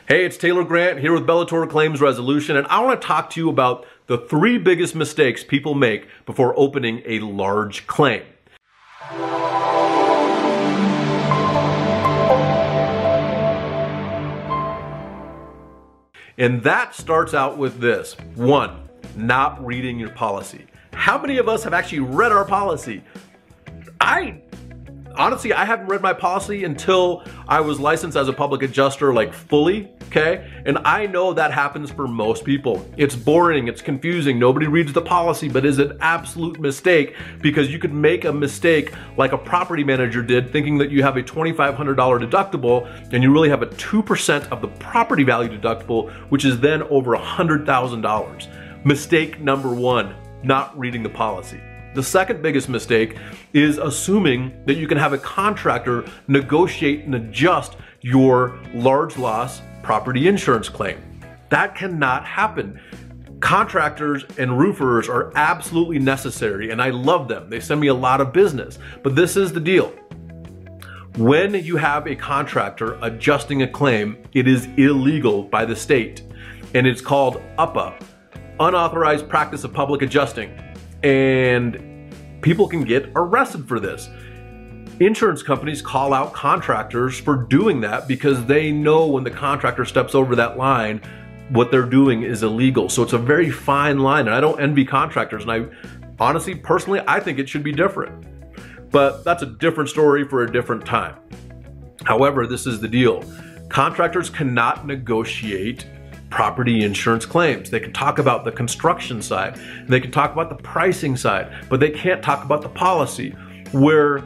Hey, it's Taylor Grant here with Bellator Claims Resolution, and I want to talk to you about the 3 biggest mistakes people make before opening a large claim. And that starts out with this. 1, not reading your policy. How many of us have actually read our policy? Honestly, I haven't read my policy until I was licensed as a public adjuster, like fully, okay? And I know that happens for most people. It's boring, it's confusing, nobody reads the policy, but is an absolute mistake because you could make a mistake like a property manager did, thinking that you have a $2,500 deductible and you really have a 2% of the property value deductible, which is then over $100,000. Mistake number 1, not reading the policy. The second biggest mistake is assuming that you can have a contractor negotiate and adjust your large loss property insurance claim. That cannot happen. Contractors and roofers are absolutely necessary, and I love them. They send me a lot of business. But this is the deal. When you have a contractor adjusting a claim, it is illegal by the state, and it's called UPA, Unauthorized Practice of Public Adjusting. And people can get arrested for this. Insurance companies call out contractors for doing that because they know when the contractor steps over that line, what they're doing is illegal. So it's a very fine line, and I don't envy contractors. And I honestly, personally, I think it should be different. But that's a different story for a different time. However, this is the deal. Contractors cannot negotiate property insurance claims. They can talk about the construction side, and they can talk about the pricing side, but they can't talk about the policy, where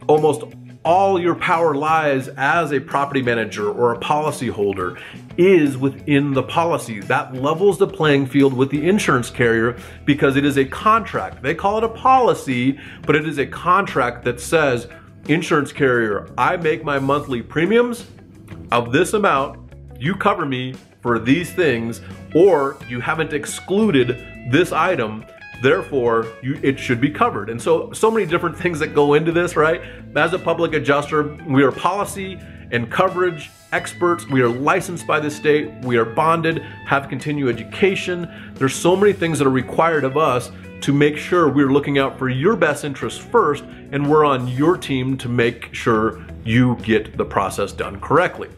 almost all your power lies as a property manager or a policy holder is within the policy. That levels the playing field with the insurance carrier because it is a contract. They call it a policy, but it is a contract that says, insurance carrier, I make my monthly premiums of this amount, you cover me for these things, or you haven't excluded this item, therefore it should be covered. And so many different things that go into this, right? As a public adjuster, we are policy and coverage experts. We are licensed by the state. We are bonded, have continuing education. There's so many things that are required of us to make sure we're looking out for your best interest first, and we're on your team to make sure you get the process done correctly.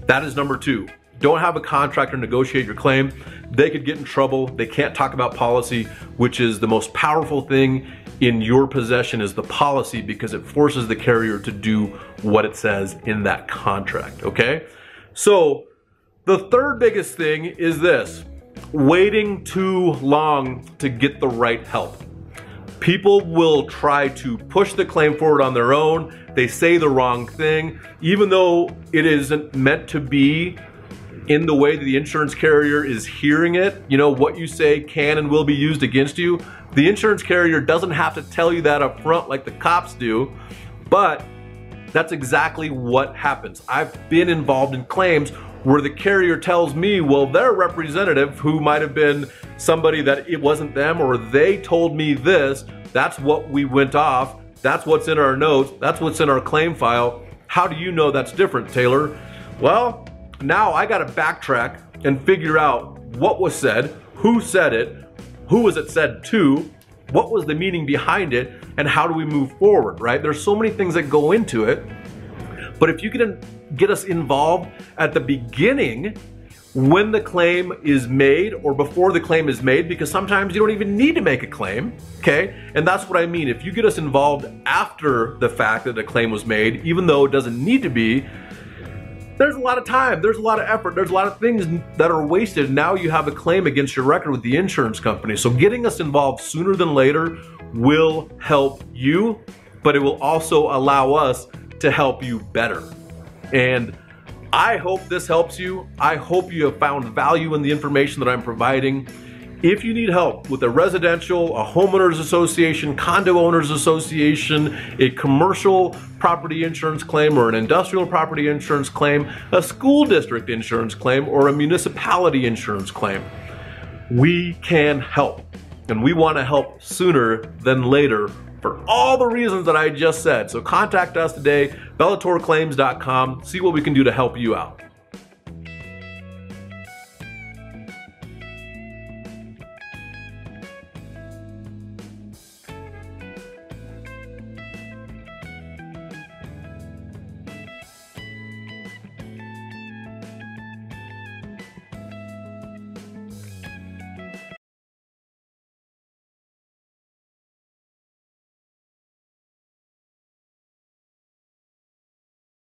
That is number 2. Don't have a contractor negotiate your claim. They could get in trouble. They can't talk about policy, which is the most powerful thing in your possession is the policy, because it forces the carrier to do what it says in that contract, okay? So the third biggest thing is this: waiting too long to get the right help. People will try to push the claim forward on their own. They say the wrong thing, even though it isn't meant to be in the way that the insurance carrier is hearing it. You know, what you say can and will be used against you. The insurance carrier doesn't have to tell you that up front like the cops do, but that's exactly what happens. I've been involved in claims where the carrier tells me, well, their representative, who might have been somebody that it wasn't them, or they told me this, that's what we went off, that's what's in our notes, that's what's in our claim file. How do you know that's different, Taylor? Well, now I gotta backtrack and figure out what was said, who said it, who was it said to, what was the meaning behind it, and how do we move forward, right? There's so many things that go into it, but if you can get us involved at the beginning when the claim is made or before the claim is made, because sometimes you don't even need to make a claim, okay? And that's what I mean. If you get us involved after the fact that a claim was made, even though it doesn't need to be, there's a lot of time, there's a lot of effort, there's a lot of things that are wasted. Now you have a claim against your record with the insurance company. So getting us involved sooner than later will help you, but it will also allow us to help you better. And I hope this helps you. I hope you have found value in the information that I'm providing. If you need help with a residential, a homeowners association, condo owners association, a commercial property insurance claim, or an industrial property insurance claim, a school district insurance claim, or a municipality insurance claim, we can help. And we want to help sooner than later for all the reasons that I just said. So contact us today, bellatorclaims.com, see what we can do to help you out.